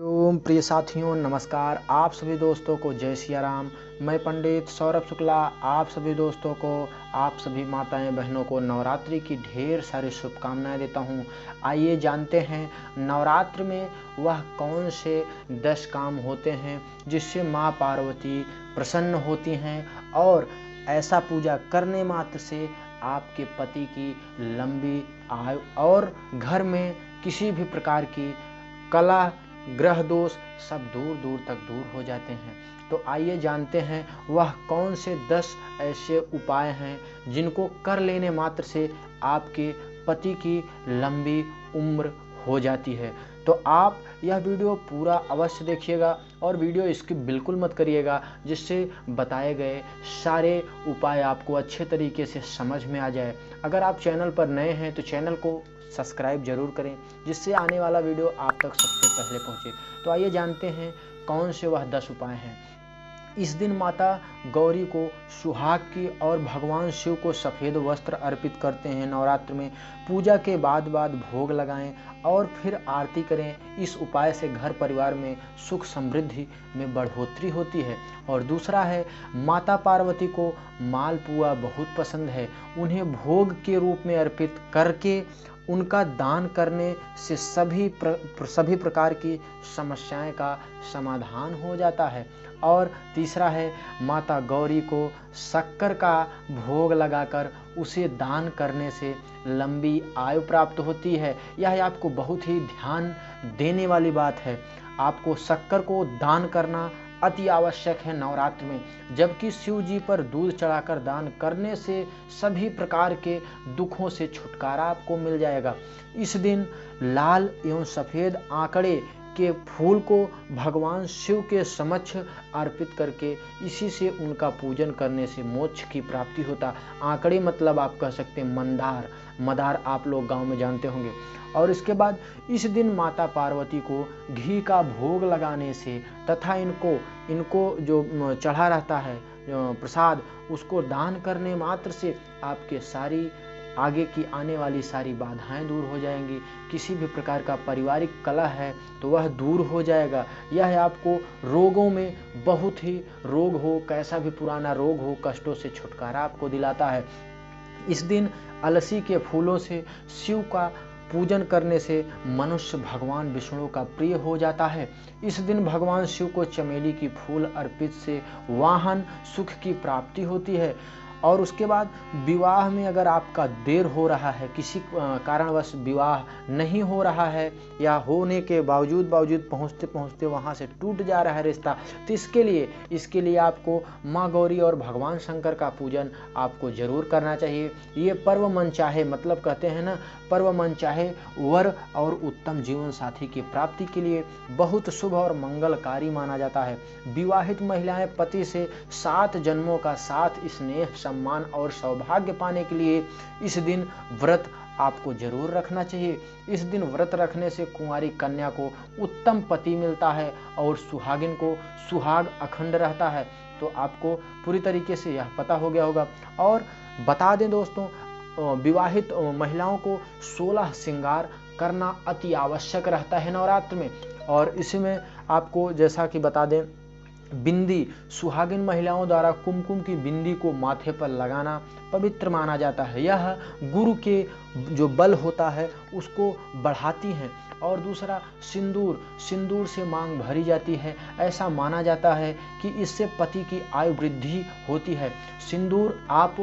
ओम प्रिय साथियों नमस्कार। आप सभी दोस्तों को जय सिया राम। मैं पंडित सौरभ शुक्ला आप सभी दोस्तों को, आप सभी माताएं बहनों को नवरात्रि की ढेर सारी शुभकामनाएं देता हूं। आइए जानते हैं नवरात्र में वह कौन से 10 काम होते हैं जिससे माँ पार्वती प्रसन्न होती हैं और ऐसा पूजा करने मात्र से आपके पति की लंबी आयु और घर में किसी भी प्रकार की कला ग्रह दोष सब दूर दूर तक दूर हो जाते हैं। तो आइए जानते हैं वह कौन से 10 ऐसे उपाय हैं जिनको कर लेने मात्र से आपके पति की लंबी उम्र हो जाती है। तो आप यह वीडियो पूरा अवश्य देखिएगा और वीडियो स्किप बिल्कुल मत करिएगा, जिससे बताए गए सारे उपाय आपको अच्छे तरीके से समझ में आ जाए। अगर आप चैनल पर नए हैं तो चैनल को सब्सक्राइब जरूर करें, जिससे आने वाला वीडियो आप तक सबसे पहले पहुंचे। तो आइए जानते हैं कौन से वह 10 उपाय हैं। इस दिन माता गौरी को सुहाग की और भगवान शिव को सफ़ेद वस्त्र अर्पित करते हैं। नवरात्र में पूजा के बाद भोग लगाएं और फिर आरती करें। इस उपाय से घर परिवार में सुख समृद्धि में बढ़ोतरी होती है। और दूसरा है, माता पार्वती को मालपुआ बहुत पसंद है। उन्हें भोग के रूप में अर्पित करके उनका दान करने से सभी प्रकार की समस्याएं का समाधान हो जाता है। और तीसरा है, माता गौरी को शक्कर का भोग लगाकर उसे दान करने से लंबी आयु प्राप्त होती है। यह आपको बहुत ही ध्यान देने वाली बात है। आपको शक्कर को दान करना अति आवश्यक है नवरात्र में, जबकि शिव जी पर दूध चढ़ाकर दान करने से सभी प्रकार के दुखों से छुटकारा आपको मिल जाएगा। इस दिन लाल एवं सफ़ेद आंकड़े के फूल को भगवान शिव के समक्ष अर्पित करके इसी से उनका पूजन करने से मोक्ष की प्राप्ति होता। आंकड़े मतलब आप कह सकते हैं मंदार, मदार आप लोग गांव में जानते होंगे। और इसके बाद इस दिन माता पार्वती को घी का भोग लगाने से तथा इनको जो चढ़ा रहता है प्रसाद, उसको दान करने मात्र से आपके सारी आगे की आने वाली सारी बाधाएं दूर हो जाएंगी। किसी भी प्रकार का पारिवारिक कलह है तो वह दूर हो जाएगा। यह आपको रोगों में बहुत ही रोग हो, कैसा भी पुराना रोग हो, कष्टों से छुटकारा आपको दिलाता है। इस दिन अलसी के फूलों से शिव का पूजन करने से मनुष्य भगवान विष्णु का प्रिय हो जाता है। इस दिन भगवान शिव को चमेली की फूल अर्पित से वाहन सुख की प्राप्ति होती है। और उसके बाद विवाह में अगर आपका देर हो रहा है, किसी कारणवश विवाह नहीं हो रहा है या होने के बावजूद पहुँचते पहुँचते वहाँ से टूट जा रहा है रिश्ता, तो इसके लिए आपको माँ गौरी और भगवान शंकर का पूजन आपको जरूर करना चाहिए। ये पर्व मन चाहे, मतलब कहते हैं ना, पर्व मन चाहे वर और उत्तम जीवन साथी की प्राप्ति के लिए बहुत शुभ और मंगलकारी माना जाता है। विवाहित महिलाएं पति से 7 जन्मों का साथ स्नेह सम्मान और सौभाग्य पाने के लिए इस दिन व्रत आपको जरूर रखना चाहिए। इस दिन व्रत रखने से कुंवारी कन्या को उत्तम पति मिलता है और सुहागिन को सुहाग अखंड रहता है। तो आपको पूरी तरीके से यह पता हो गया होगा। और बता दें दोस्तों, विवाहित महिलाओं को 16 श्रृंगार करना अति आवश्यक रहता है नवरात्र में। और इसमें आपको जैसा कि बता दें, बिंदी, सुहागिन महिलाओं द्वारा कुमकुम की बिंदी को माथे पर लगाना पवित्र माना जाता है। यह गुरु के जो बल होता है उसको बढ़ाती हैं। और दूसरा, सिंदूर से मांग भरी जाती है। ऐसा माना जाता है कि इससे पति की आयु वृद्धि होती है। सिंदूर आप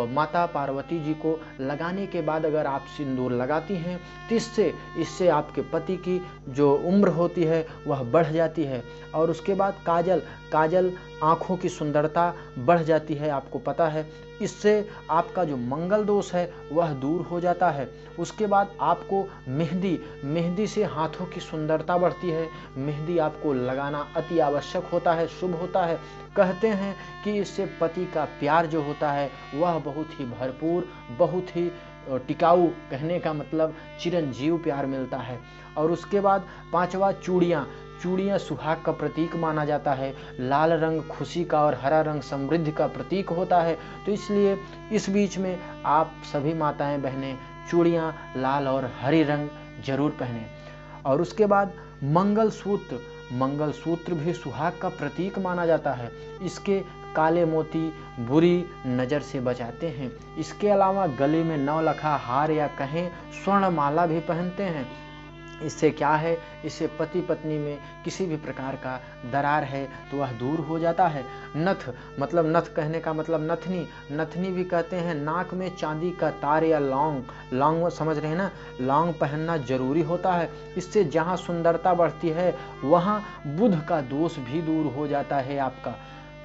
माता पार्वती जी को लगाने के बाद अगर आप सिंदूर लगाती हैं तो इससे आपके पति की जो उम्र होती है वह बढ़ जाती है। और उसके बाद काजल आँखों की सुंदरता बढ़ जाती है, आपको पता है। इससे आपका जो मंगल दोष है वह दूर हो जाता है। उसके बाद आपको मेहंदी से हाथों की सुंदरता बढ़ती है। मेहंदी आपको लगाना अति आवश्यक होता है, शुभ होता है। कहते हैं कि इससे पति का प्यार जो होता है वह बहुत ही भरपूर, बहुत ही टिकाऊ, कहने का मतलब चिरंजीव प्यार मिलता है। और उसके बाद 5वां, चूड़ियाँ सुहाग का प्रतीक माना जाता है। लाल रंग खुशी का और हरा रंग समृद्धि का प्रतीक होता है। तो इसलिए इस बीच में आप सभी माताएं बहनें चूड़ियाँ लाल और हरी रंग जरूर पहनें। और उसके बाद मंगलसूत्र, मंगलसूत्र भी सुहाग का प्रतीक माना जाता है। इसके काले मोती बुरी नज़र से बचाते हैं। इसके अलावा गले में नवलखा हार या कहें स्वर्णमाला भी पहनते हैं। इससे क्या है, इससे पति पत्नी में किसी भी प्रकार का दरार है तो वह दूर हो जाता है। नथ, मतलब नथ कहने का मतलब नथनी, नथनी भी कहते हैं। नाक में चांदी का तार या लौंग, लौंग समझ रहे हैं ना, लौंग पहनना जरूरी होता है। इससे जहाँ सुंदरता बढ़ती है वहाँ बुध का दोष भी दूर हो जाता है आपका।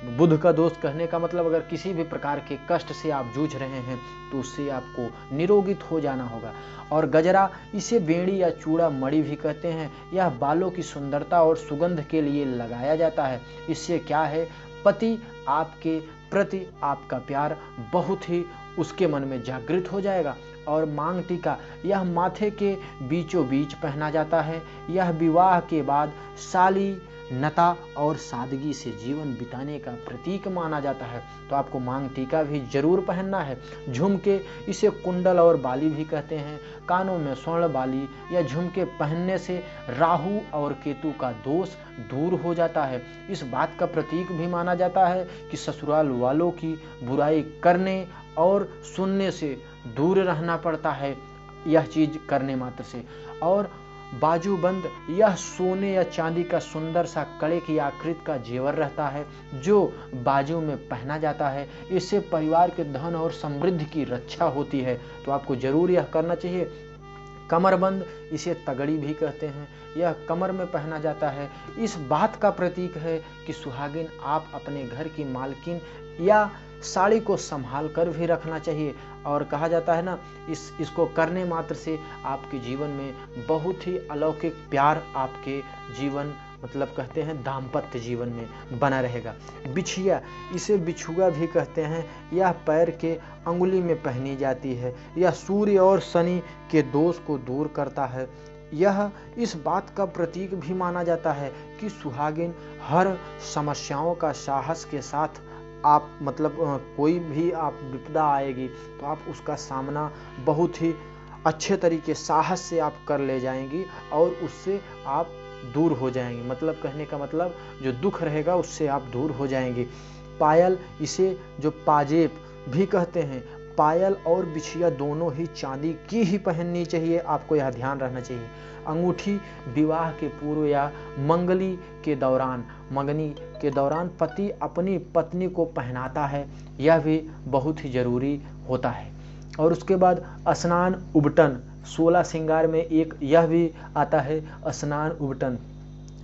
बुध का दोष कहने का मतलब अगर किसी भी प्रकार के कष्ट से आप जूझ रहे हैं तो उससे आपको निरोगित हो जाना होगा। और गजरा, इसे बेड़ी या चूड़ा मणि भी कहते हैं। यह बालों की सुंदरता और सुगंध के लिए लगाया जाता है। इससे क्या है, पति आपके प्रति आपका प्यार बहुत ही उसके मन में जागृत हो जाएगा। और मांग टीका, यह माथे के बीचों बीच पहना जाता है। यह विवाह के बाद शालीनता और सादगी से जीवन बिताने का प्रतीक माना जाता है। तो आपको मांग टीका भी जरूर पहनना है। झुमके, इसे कुंडल और बाली भी कहते हैं। कानों में स्वर्ण बाली या झुमके पहनने से राहु और केतु का दोष दूर हो जाता है। इस बात का प्रतीक भी माना जाता है कि ससुराल वालों की बुराई करने और सुनने से दूर रहना पड़ता है, यह चीज करने मात्र से। और बाजूबंद, यह सोने या चांदी का सुंदर सा कड़े की आकृति का जेवर रहता है जो बाजू में पहना जाता है। इससे परिवार के धन और समृद्धि की रक्षा होती है, तो आपको जरूर यह करना चाहिए। कमरबंद, इसे तगड़ी भी कहते हैं। यह कमर में पहना जाता है। इस बात का प्रतीक है कि सुहागिन आप अपने घर की मालकिन या साड़ी को संभाल कर भी रखना चाहिए। और कहा जाता है ना, इसको करने मात्र से आपके जीवन में बहुत ही अलौकिक प्यार आपके जीवन, मतलब कहते हैं दाम्पत्य जीवन में बना रहेगा। बिछिया, इसे बिछुआ भी कहते हैं। यह पैर के अंगुली में पहनी जाती है। यह सूर्य और शनि के दोष को दूर करता है। यह इस बात का प्रतीक भी माना जाता है कि सुहागिन हर समस्याओं का साहस के साथ आप, मतलब कोई भी आप विपदा आएगी तो आप उसका सामना बहुत ही अच्छे तरीके साहस से आप कर ले जाएंगी और उससे आप दूर हो जाएंगे। मतलब कहने का मतलब जो दुख रहेगा उससे आप दूर हो जाएंगे। पायल, इसे जो पाजेब भी कहते हैं। पायल और बिछिया दोनों ही चांदी की ही पहननी चाहिए, आपको यह ध्यान रखना चाहिए। अंगूठी, विवाह के पूर्व या मंगनी के दौरान पति अपनी पत्नी को पहनाता है, यह भी बहुत ही जरूरी होता है। और उसके बाद स्नान उबटन, 16 श्रृंगार में एक यह भी आता है, स्नान उबटन।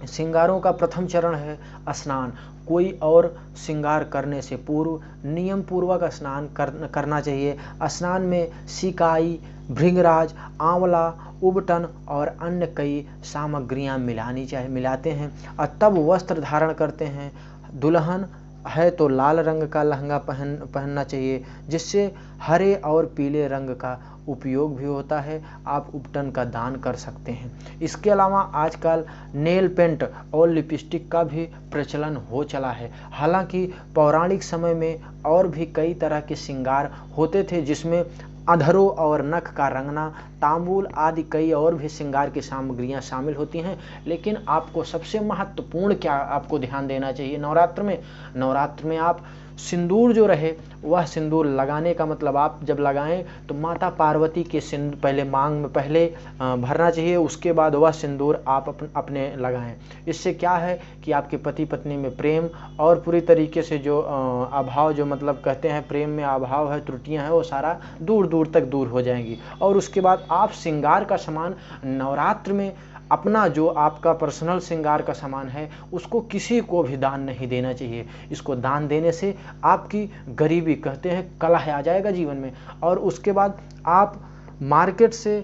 श्रृंगारों का प्रथम चरण है स्नान। कोई और श्रृंगार करने से पूर्व नियम पूर्वक स्नान करना चाहिए। स्नान में सिकाई, भृंगराज, आंवला, उबटन और अन्य कई सामग्रियां मिलाते हैं और तब वस्त्र धारण करते हैं। दुल्हन है तो लाल रंग का लहंगा पहनना चाहिए, जिससे हरे और पीले रंग का उपयोग भी होता है। आप उपटन का दान कर सकते हैं। इसके अलावा आजकल नेल पेंट और लिपस्टिक का भी प्रचलन हो चला है। हालांकि पौराणिक समय में और भी कई तरह के श्रृंगार होते थे, जिसमें अधरों और नख का रंगना, तांबूल आदि कई और भी श्रृंगार की सामग्रियां शामिल होती हैं। लेकिन आपको सबसे महत्वपूर्ण क्या आपको ध्यान देना चाहिए, नवरात्र में आप सिंदूर जो रहे वह सिंदूर लगाने का मतलब आप जब लगाएं तो माता पार्वती के सिंदूर पहले मांग में पहले भरना चाहिए, उसके बाद वह सिंदूर आप अपने लगाएं। इससे क्या है कि आपके पति पत्नी में प्रेम और पूरी तरीके से जो अभाव, जो मतलब कहते हैं प्रेम में अभाव है, त्रुटियां हैं, वो सारा दूर दूर तक दूर हो जाएंगी। और उसके बाद आप श्रृंगार का सामान नवरात्र में अपना जो आपका पर्सनल श्रृंगार का सामान है उसको किसी को भी दान नहीं देना चाहिए। इसको दान देने से आपकी गरीबी, कहते हैं कलह आ जाएगा जीवन में। और उसके बाद आप मार्केट से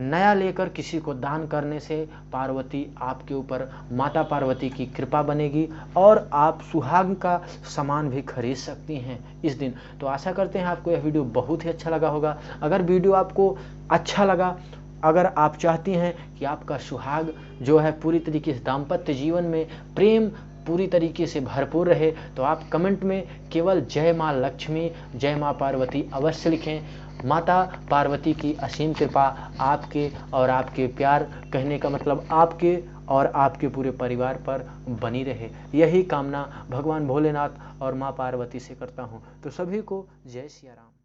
नया लेकर किसी को दान करने से पार्वती आपके ऊपर, माता पार्वती की कृपा बनेगी और आप सुहाग का सामान भी खरीद सकती हैं इस दिन। तो आशा करते हैं आपको यह वीडियो बहुत ही अच्छा लगा होगा। अगर वीडियो आपको अच्छा लगा, अगर आप चाहती हैं कि आपका सुहाग जो है पूरी तरीके से दाम्पत्य जीवन में प्रेम पूरी तरीके से भरपूर रहे, तो आप कमेंट में केवल जय माँ लक्ष्मी, जय माँ पार्वती अवश्य लिखें। माता पार्वती की असीम कृपा आपके और आपके प्यार, कहने का मतलब आपके और आपके पूरे परिवार पर बनी रहे, यही कामना भगवान भोलेनाथ और माँ पार्वती से करता हूँ। तो सभी को जय सिया राम।